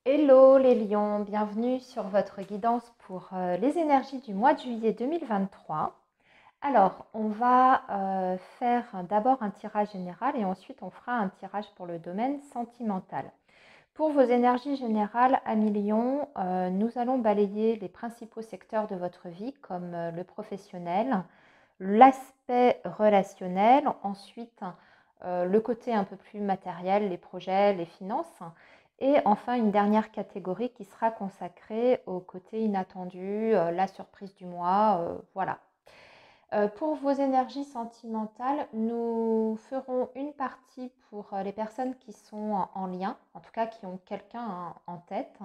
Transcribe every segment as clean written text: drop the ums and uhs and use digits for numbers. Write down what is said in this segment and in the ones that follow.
Hello les lions, bienvenue sur votre guidance pour les énergies du mois de juillet 2023. Alors, on va faire d'abord un tirage général et ensuite on fera un tirage pour le domaine sentimental. Pour vos énergies générales à millions, nous allons balayer les principaux secteurs de votre vie comme le professionnel, l'aspect relationnel, ensuite le côté un peu plus matériel, les projets, les finances, et enfin une dernière catégorie qui sera consacrée au côté inattendu, la surprise du mois, voilà. Pour vos énergies sentimentales, nous ferons une partie pour les personnes qui sont en lien, en tout cas qui ont quelqu'un en tête,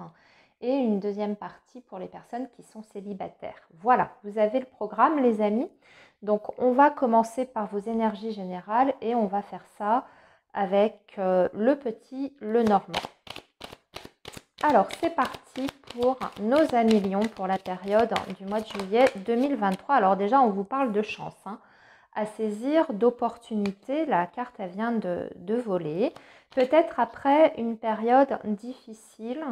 et une deuxième partie pour les personnes qui sont célibataires. Voilà, vous avez le programme les amis. Donc on va commencer par vos énergies générales et on va faire ça avec le petit, le normand. Alors c'est parti pour nos amis lions pour la période du mois de juillet 2023. Alors déjà on vous parle de chance, à saisir, d'opportunités. La carte elle vient de voler. Peut-être après une période difficile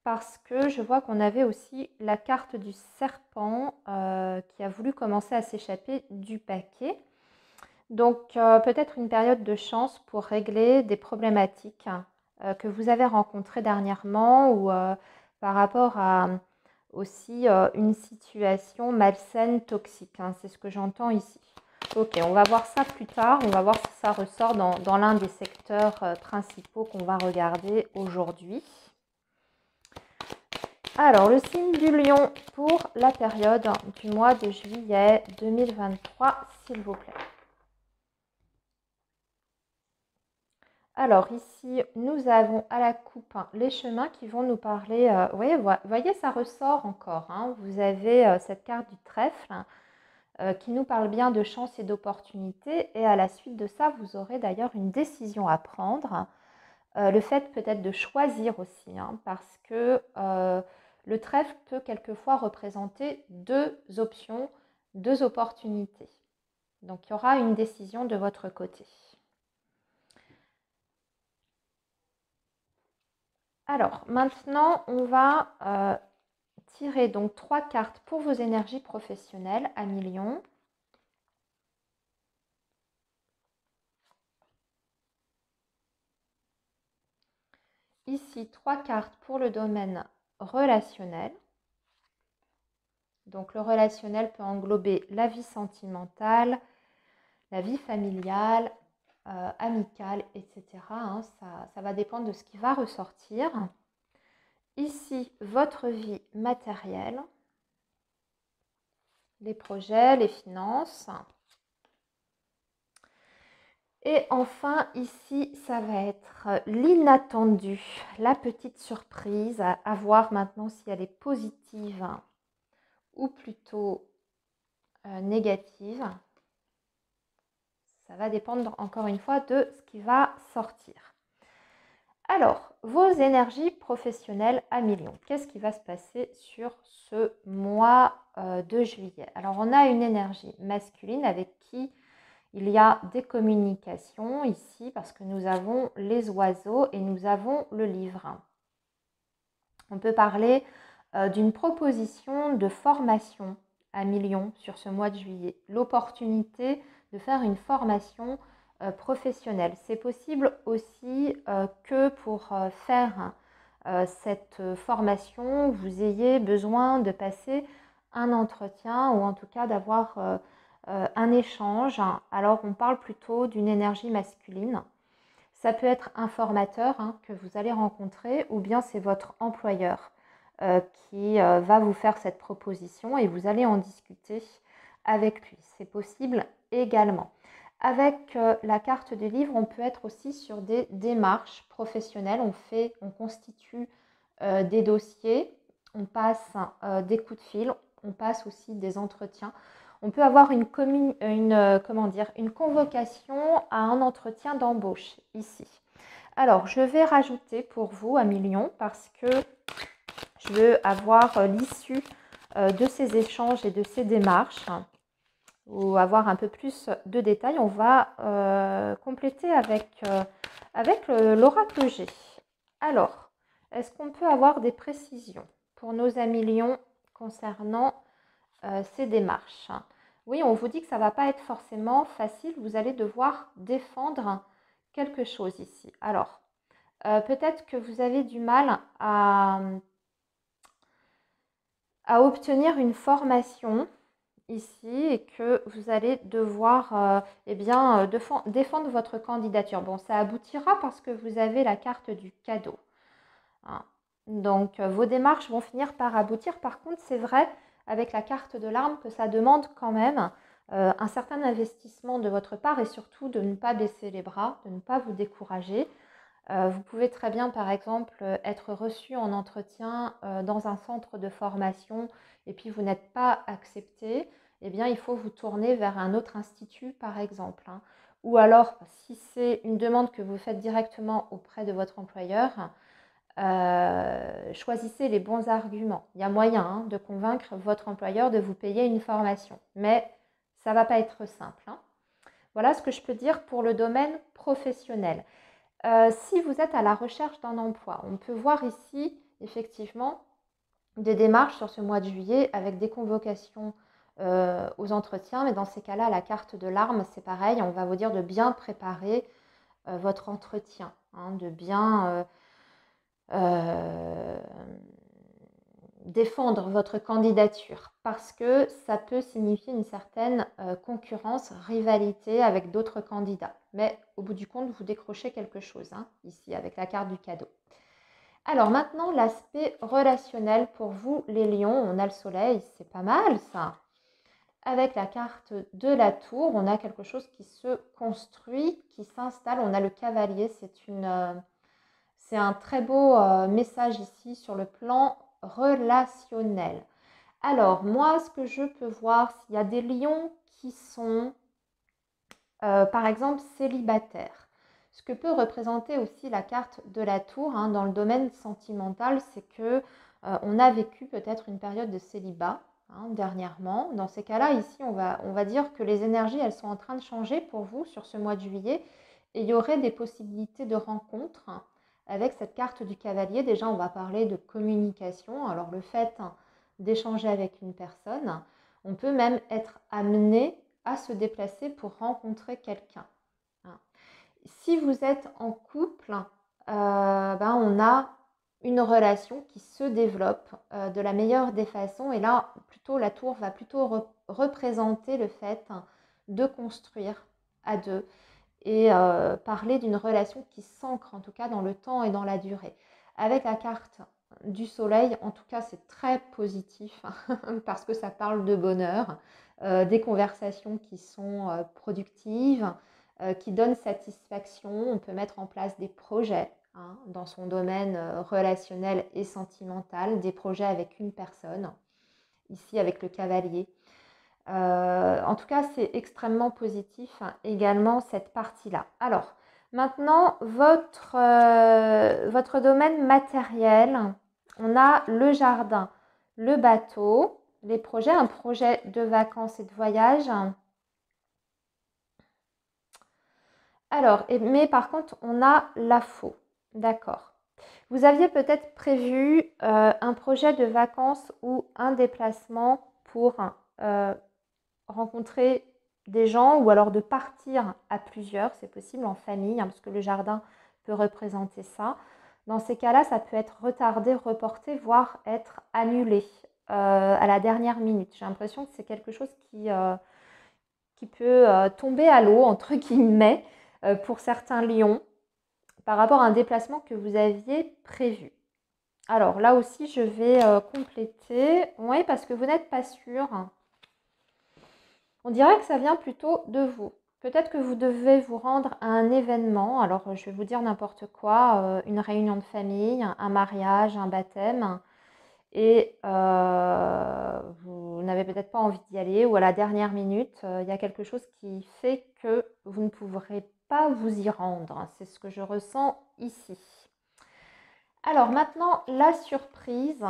parce que je vois qu'on avait aussi la carte du serpent qui a voulu commencer à s'échapper du paquet. Donc peut-être une période de chance pour régler des problématiques que vous avez rencontrées dernièrement ou par rapport à aussi une situation malsaine, toxique. C'est ce que j'entends ici. Ok, on va voir ça plus tard. On va voir si ça ressort dans l'un des secteurs principaux qu'on va regarder aujourd'hui. Alors, le signe du lion pour la période du mois de juillet 2023, s'il vous plaît. Alors ici, nous avons à la coupe les chemins qui vont nous parler. Voyez, ça ressort encore. Vous avez cette carte du trèfle qui nous parle bien de chance et d'opportunité. Et à la suite de ça, vous aurez d'ailleurs une décision à prendre. Le fait peut-être de choisir aussi, parce que le trèfle peut quelquefois représenter deux options, deux opportunités. Donc il y aura une décision de votre côté. Alors, maintenant, on va tirer donc 3 cartes pour vos énergies professionnelles à millions. Ici, 3 cartes pour le domaine relationnel. Donc, le relationnel peut englober la vie sentimentale, la vie familiale, amicale, etc. Ça va dépendre de ce qui va ressortir. Ici, votre vie matérielle, les projets, les finances. Et enfin, ici, ça va être l'inattendu, la petite surprise, à voir maintenant si elle est positive ou plutôt négative. Ça va dépendre encore une fois de ce qui va sortir. Alors, vos énergies professionnelles à millions. Qu'est-ce qui va se passer sur ce mois de juillet? Alors, on a une énergie masculine avec qui il y a des communications ici parce que nous avons les oiseaux et nous avons le livre. On peut parler d'une proposition de formation à millions sur ce mois de juillet. L'opportunité de faire une formation professionnelle. C'est possible aussi que pour faire cette formation, vous ayez besoin de passer un entretien ou en tout cas d'avoir un échange. Alors on parle plutôt d'une énergie masculine. Ça peut être un formateur que vous allez rencontrer ou bien c'est votre employeur qui va vous faire cette proposition et vous allez en discuter avec lui. C'est possible également. Avec la carte du livre, on peut être aussi sur des démarches professionnelles. On constitue des dossiers, on passe des coups de fil, on passe aussi des entretiens. On peut avoir une convocation à un entretien d'embauche ici. Alors, je vais rajouter pour vous un million parce que je veux avoir l'issue de ces échanges et de ces démarches ou avoir un peu plus de détails. On va compléter avec l'oracle G. Alors, est-ce qu'on peut avoir des précisions pour nos amis lions concernant ces démarches? Oui, on vous dit que ça ne va pas être forcément facile. Vous allez devoir défendre quelque chose ici. Alors, peut-être que vous avez du mal à obtenir une formation ici et que vous allez devoir défendre votre candidature. Bon, ça aboutira parce que vous avez la carte du cadeau. Hein. Donc, vos démarches vont finir par aboutir. Par contre, c'est vrai avec la carte de l'arme que ça demande quand même un certain investissement de votre part et surtout de ne pas baisser les bras, de ne pas vous décourager. Vous pouvez très bien, par exemple, être reçu en entretien dans un centre de formation et puis vous n'êtes pas accepté. Eh bien, il faut vous tourner vers un autre institut, par exemple. Hein. Ou alors, si c'est une demande que vous faites directement auprès de votre employeur, choisissez les bons arguments. Il y a moyen de convaincre votre employeur de vous payer une formation, mais ça ne va pas être simple. Hein. Voilà ce que je peux dire pour le domaine professionnel. Si vous êtes à la recherche d'un emploi, on peut voir ici effectivement des démarches sur ce mois de juillet avec des convocations aux entretiens, mais dans ces cas-là, la carte de l'arme, c'est pareil, on va vous dire de bien préparer votre entretien, hein, de bien défendre votre candidature parce que ça peut signifier une certaine concurrence, rivalité avec d'autres candidats. Mais au bout du compte, vous décrochez quelque chose hein, ici avec la carte du cadeau. Alors maintenant, l'aspect relationnel pour vous, les lions. On a le soleil, c'est pas mal ça. Avec la carte de la tour, on a quelque chose qui se construit, qui s'installe. On a le cavalier, c'est un très beau message ici sur le plan relationnel. Alors, moi, ce que je peux voir, s'il y a des lions qui sont, par exemple, célibataires. Ce que peut représenter aussi la carte de la tour hein, dans le domaine sentimental, c'est que on a vécu peut-être une période de célibat hein, dernièrement. Dans ces cas-là, ici, on va dire que les énergies, elles sont en train de changer pour vous sur ce mois de juillet. Et il y aurait des possibilités de rencontres avec cette carte du cavalier. Déjà, on va parler de communication. Alors, le fait d'échanger avec une personne, on peut même être amené à se déplacer pour rencontrer quelqu'un. Si vous êtes en couple, on a une relation qui se développe de la meilleure des façons. Et là, plutôt la tour va plutôt représenter le fait de construire à deux et parler d'une relation qui s'ancre en tout cas dans le temps et dans la durée. Avec la carte du soleil, en tout cas, c'est très positif parce que ça parle de bonheur, des conversations qui sont productives, qui donnent satisfaction. On peut mettre en place des projets hein, dans son domaine relationnel et sentimental, des projets avec une personne, ici avec le cavalier. En tout cas, c'est extrêmement positif hein, également cette partie-là. Alors, maintenant, votre domaine matériel, on a le jardin, le bateau, les projets, un projet de vacances et de voyage. Alors, mais par contre, on a la faux. D'accord. Vous aviez peut-être prévu un projet de vacances ou un déplacement pour rencontrer des gens ou alors de partir à plusieurs, c'est possible en famille, hein, parce que le jardin peut représenter ça. Dans ces cas-là, ça peut être retardé, reporté, voire être annulé à la dernière minute. J'ai l'impression que c'est quelque chose qui peut tomber à l'eau, entre guillemets, pour certains lions, par rapport à un déplacement que vous aviez prévu. Alors là aussi, je vais compléter. Oui, parce que vous n'êtes pas sûr. On dirait que ça vient plutôt de vous. Peut-être que vous devez vous rendre à un événement. Alors, je vais vous dire n'importe quoi. Une réunion de famille, un mariage, un baptême. Et vous n'avez peut-être pas envie d'y aller. Ou à la dernière minute, il y a quelque chose qui fait que vous ne pourrez pas vous y rendre. C'est ce que je ressens ici. Alors maintenant, la surprise.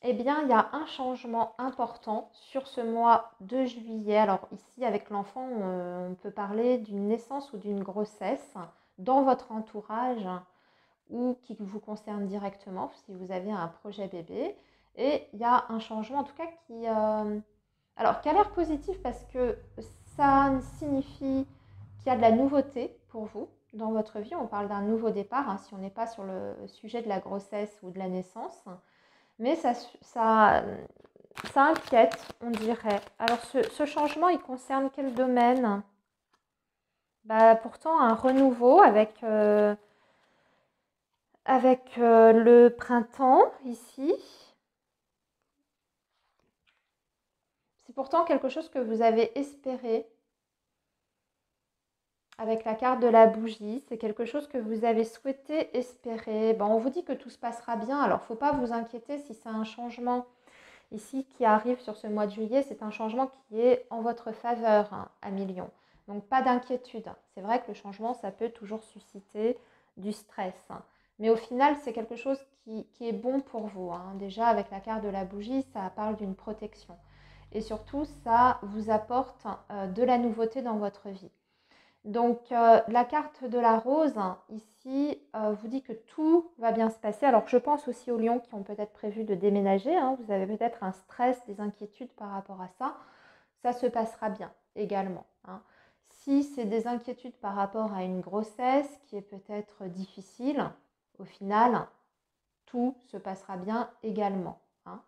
Eh bien, il y a un changement important sur ce mois de juillet. Alors ici, avec l'enfant, on peut parler d'une naissance ou d'une grossesse dans votre entourage ou qui vous concerne directement si vous avez un projet bébé. Et il y a un changement en tout cas qui a l'air positif parce que ça signifie qu'il y a de la nouveauté pour vous dans votre vie. On parle d'un nouveau départ, hein, si on n'est pas sur le sujet de la grossesse ou de la naissance. Mais ça inquiète, on dirait. Alors ce changement, il concerne quel domaine? Pourtant, un renouveau avec le printemps ici. C'est pourtant quelque chose que vous avez espéré. Avec la carte de la bougie, c'est quelque chose que vous avez souhaité espérer. On vous dit que tout se passera bien. Alors, il ne faut pas vous inquiéter si c'est un changement ici qui arrive sur ce mois de juillet. C'est un changement qui est en votre faveur, hein, à millions. Donc, pas d'inquiétude. C'est vrai que le changement, ça peut toujours susciter du stress. Mais au final, c'est quelque chose qui est bon pour vous, hein. Déjà, avec la carte de la bougie, ça parle d'une protection. Et surtout, ça vous apporte de la nouveauté dans votre vie. Donc, la carte de la rose, ici, vous dit que tout va bien se passer. Alors, je pense aussi aux lions qui ont peut-être prévu de déménager, hein. Vous avez peut-être un stress, des inquiétudes par rapport à ça. Ça se passera bien également, hein. Si c'est des inquiétudes par rapport à une grossesse qui est peut-être difficile, au final, tout se passera bien également, hein.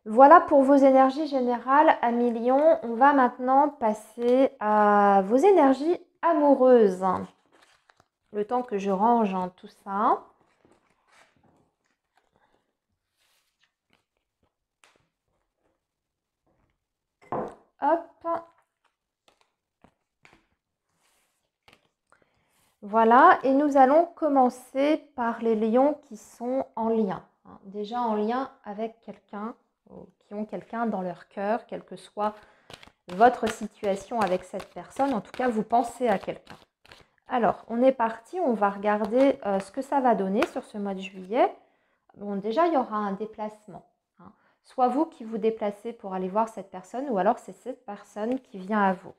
Voilà pour vos énergies générales à millions. On va maintenant passer à vos énergies amoureuses. Le temps que je range, hein, tout ça. Hop. Voilà, et nous allons commencer par les lions qui sont en lien, hein. Déjà en lien avec quelqu'un, qui ont quelqu'un dans leur cœur, quelle que soit votre situation avec cette personne. En tout cas, vous pensez à quelqu'un. Alors, on est parti, on va regarder ce que ça va donner sur ce mois de juillet. Bon, déjà, il y aura un déplacement, hein. Soit vous qui vous déplacez pour aller voir cette personne, ou alors c'est cette personne qui vient à vous.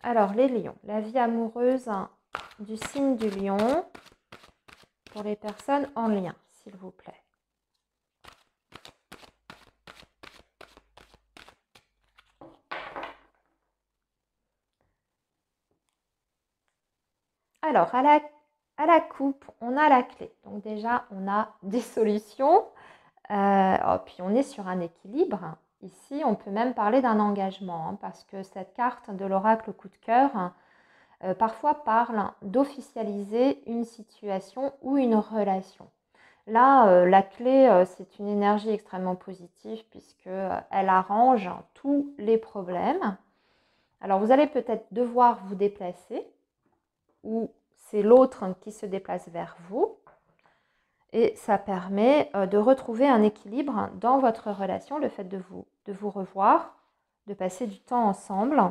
Alors, les lions, la vie amoureuse du signe du lion pour les personnes en lien, s'il vous plaît. Alors, à la coupe, on a la clé. Donc déjà, on a des solutions. Puis on est sur un équilibre. Ici, on peut même parler d'un engagement, hein, parce que cette carte de l'oracle coup de cœur, parfois parle d'officialiser une situation ou une relation. Là, la clé, c'est une énergie extrêmement positive puisqu'elle arrange tous les problèmes. Alors, vous allez peut-être devoir vous déplacer ou c'est l'autre qui se déplace vers vous. Et ça permet de retrouver un équilibre dans votre relation, le fait de vous revoir, de passer du temps ensemble,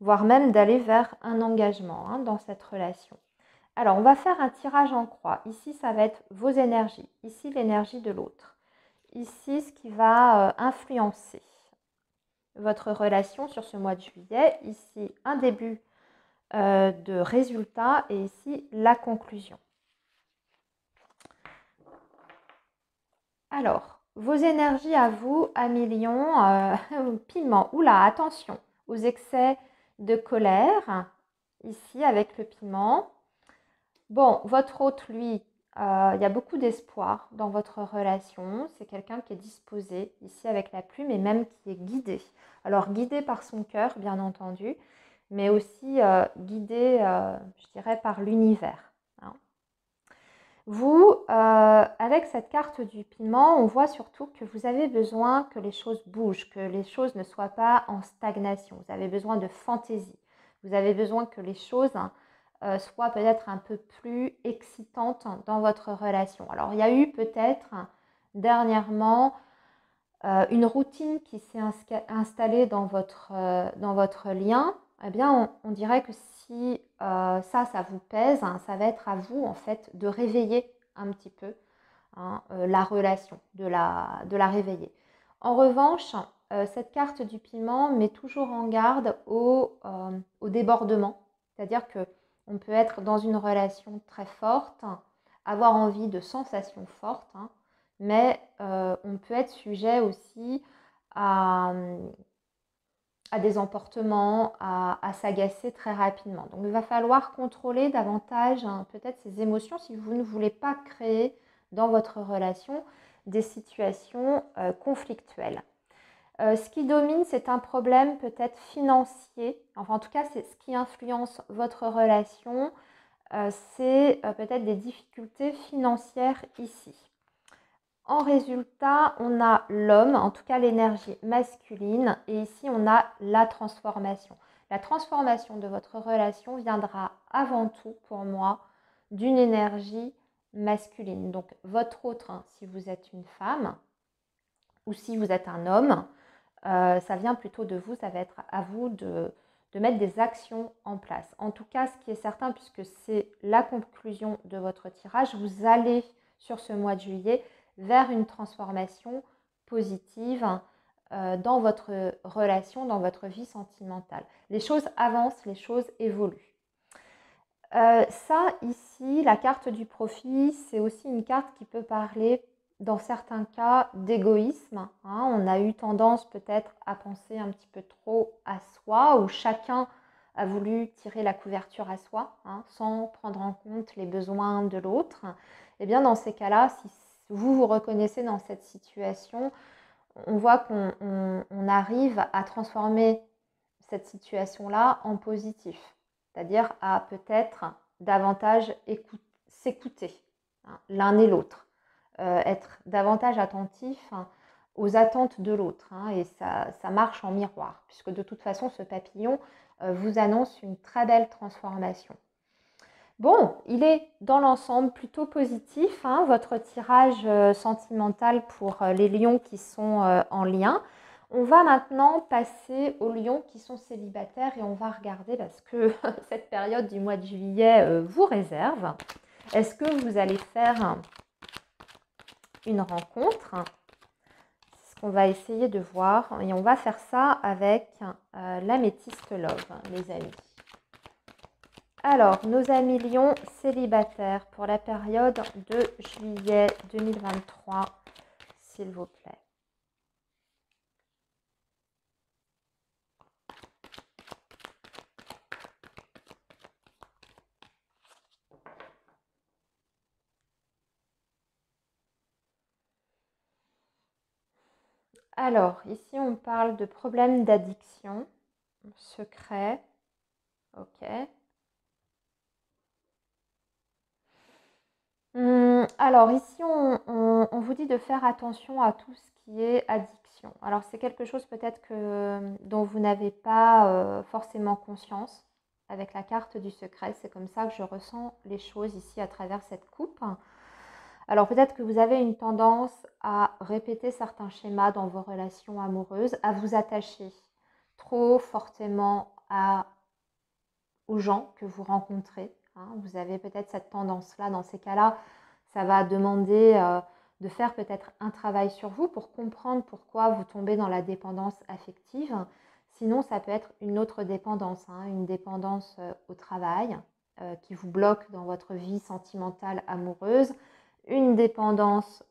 voire même d'aller vers un engagement, hein, dans cette relation. Alors, on va faire un tirage en croix. Ici, ça va être vos énergies. Ici, l'énergie de l'autre. Ici, ce qui va influencer votre relation sur ce mois de juillet. Ici, un début de résultat et ici, la conclusion. Alors, vos énergies à vous, à millions, piment. Oula, attention aux excès de colère, ici avec le piment. Bon, votre hôte, lui, il y a beaucoup d'espoir dans votre relation. C'est quelqu'un qui est disposé, ici avec la plume, et même qui est guidé. Alors, guidé par son cœur, bien entendu, mais aussi guidé, je dirais, par l'univers. Vous, avec cette carte du piment, on voit surtout que vous avez besoin que les choses bougent, que les choses ne soient pas en stagnation. Vous avez besoin de fantaisie. Vous avez besoin que les choses soient peut-être un peu plus excitantes dans votre relation. Alors, il y a eu peut-être dernièrement une routine qui s'est installée dans votre lien. Eh bien, on dirait que si ça vous pèse, hein, ça va être à vous en fait de réveiller un petit peu, hein, la relation, de la réveiller. En revanche, cette carte du piment met toujours en garde au débordement. C'est-à-dire qu'on peut être dans une relation très forte, avoir envie de sensations fortes, hein, mais on peut être sujet aussi à des emportements, à s'agacer très rapidement. Donc il va falloir contrôler davantage hein, peut-être ces émotions si vous ne voulez pas créer dans votre relation des situations conflictuelles. Ce qui domine, c'est un problème peut-être financier. Enfin, en tout cas, c'est ce qui influence votre relation. C'est peut-être des difficultés financières ici. En résultat, on a l'homme, en tout cas l'énergie masculine, et ici on a la transformation. La transformation de votre relation viendra avant tout, pour moi, d'une énergie masculine. Donc votre autre, hein, si vous êtes une femme ou si vous êtes un homme, ça vient plutôt de vous, ça va être à vous de mettre des actions en place. En tout cas, ce qui est certain, puisque c'est la conclusion de votre tirage, vous allez sur ce mois de juillet vers une transformation positive dans votre relation, dans votre vie sentimentale. Les choses avancent, les choses évoluent. Ça, ici, la carte du profit, c'est aussi une carte qui peut parler, dans certains cas, d'égoïsme. Hein. On a eu tendance peut-être à penser un petit peu trop à soi, où chacun a voulu tirer la couverture à soi, hein, sans prendre en compte les besoins de l'autre. Eh bien, dans ces cas-là, si vous vous reconnaissez dans cette situation, on voit qu'on arrive à transformer cette situation-là en positif, c'est-à-dire à peut-être davantage s'écouter hein, l'un et l'autre, être davantage attentif hein, aux attentes de l'autre. Hein, et ça marche en miroir, puisque de toute façon, ce papillon vous annonce une très belle transformation. Bon, il est dans l'ensemble plutôt positif, hein, votre tirage sentimental pour les lions qui sont en lien. On va maintenant passer aux lions qui sont célibataires et on va regarder ce que cette période du mois de juillet vous réserve. Est-ce que vous allez faire une rencontre? C'est ce qu'on va essayer de voir et on va faire ça avec l'améthyste love, les amis. Alors, nos amis lions célibataires pour la période de juillet 2023, s'il vous plaît. Alors, ici, on parle de problèmes d'addiction, secret, ok. Alors ici, on vous dit de faire attention à tout ce qui est addiction. Alors c'est quelque chose peut-être dont vous n'avez pas forcément conscience avec la carte du secret. C'est comme ça que je ressens les choses ici à travers cette coupe. Alors peut-être que vous avez une tendance à répéter certains schémas dans vos relations amoureuses, à vous attacher trop fortement aux gens que vous rencontrez. Hein. Vous avez peut-être cette tendance-là. Dans ces cas-là, ça va demander de faire peut-être un travail sur vous pour comprendre pourquoi vous tombez dans la dépendance affective. Sinon, ça peut être une autre dépendance, hein, une dépendance au travail qui vous bloque dans votre vie sentimentale amoureuse, une dépendance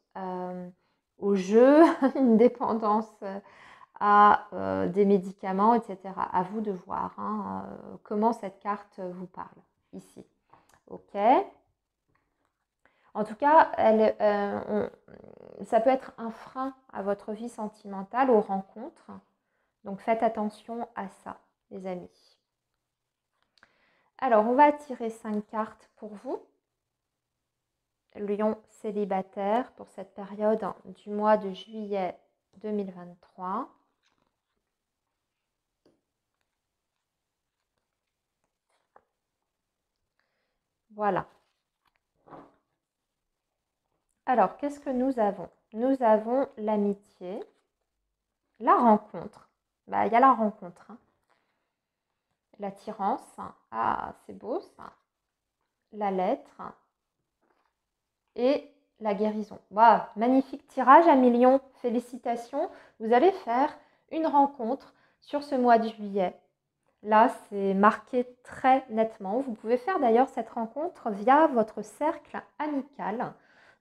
au jeu, une dépendance à des médicaments, etc. À vous de voir hein, comment cette carte vous parle ici. Ok. En tout cas, ça peut être un frein à votre vie sentimentale, aux rencontres. Donc faites attention à ça, les amis. Alors, on va tirer 5 cartes pour vous. Lion célibataire pour cette période du mois de juillet 2023. Voilà. Alors, qu'est-ce que nous avons? Nous avons l'amitié, la rencontre. Bah, il y a la rencontre. Hein. L'attirance. Ah, c'est beau ça. La lettre. Et la guérison. Wow, magnifique tirage à millions. Félicitations. Vous allez faire une rencontre sur ce mois de juillet. Là, c'est marqué très nettement. Vous pouvez faire d'ailleurs cette rencontre via votre cercle amical.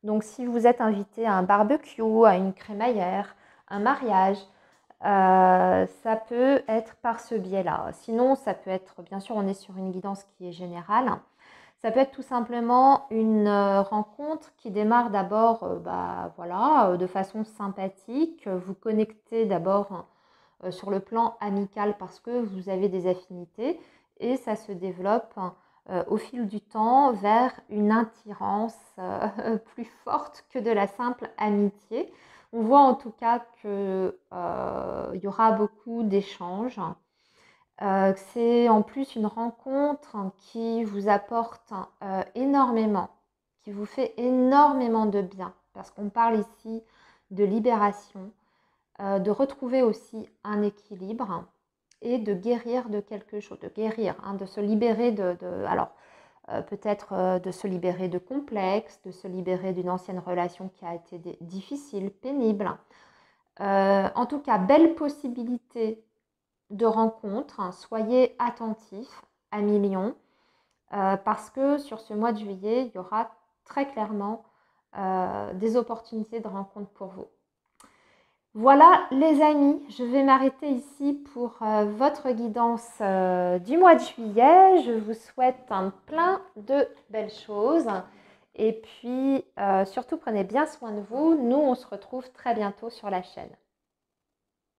Donc, si vous êtes invité à un barbecue, à une crémaillère, un mariage, ça peut être par ce biais-là. Sinon, ça peut être, bien sûr, on est sur une guidance qui est générale. Ça peut être tout simplement une rencontre qui démarre d'abord voilà, de façon sympathique. Vous connectez d'abord sur le plan amical parce que vous avez des affinités et ça se développe au fil du temps vers une attirance plus forte que de la simple amitié. On voit en tout cas qu'il y aura beaucoup d'échanges. C'est en plus une rencontre qui vous apporte énormément, qui vous fait énormément de bien, parce qu'on parle ici de libération, de retrouver aussi un équilibre et de guérir de quelque chose, de guérir, de se libérer alors peut-être de se libérer de complexes, de se libérer d'une ancienne relation qui a été difficile, pénible. En tout cas, belle possibilité de rencontre. Soyez attentifs à millions parce que sur ce mois de juillet, il y aura très clairement des opportunités de rencontre pour vous. Voilà les amis, je vais m'arrêter ici pour votre guidance du mois de juillet. Je vous souhaite un plein de belles choses et puis surtout prenez bien soin de vous. Nous, on se retrouve très bientôt sur la chaîne.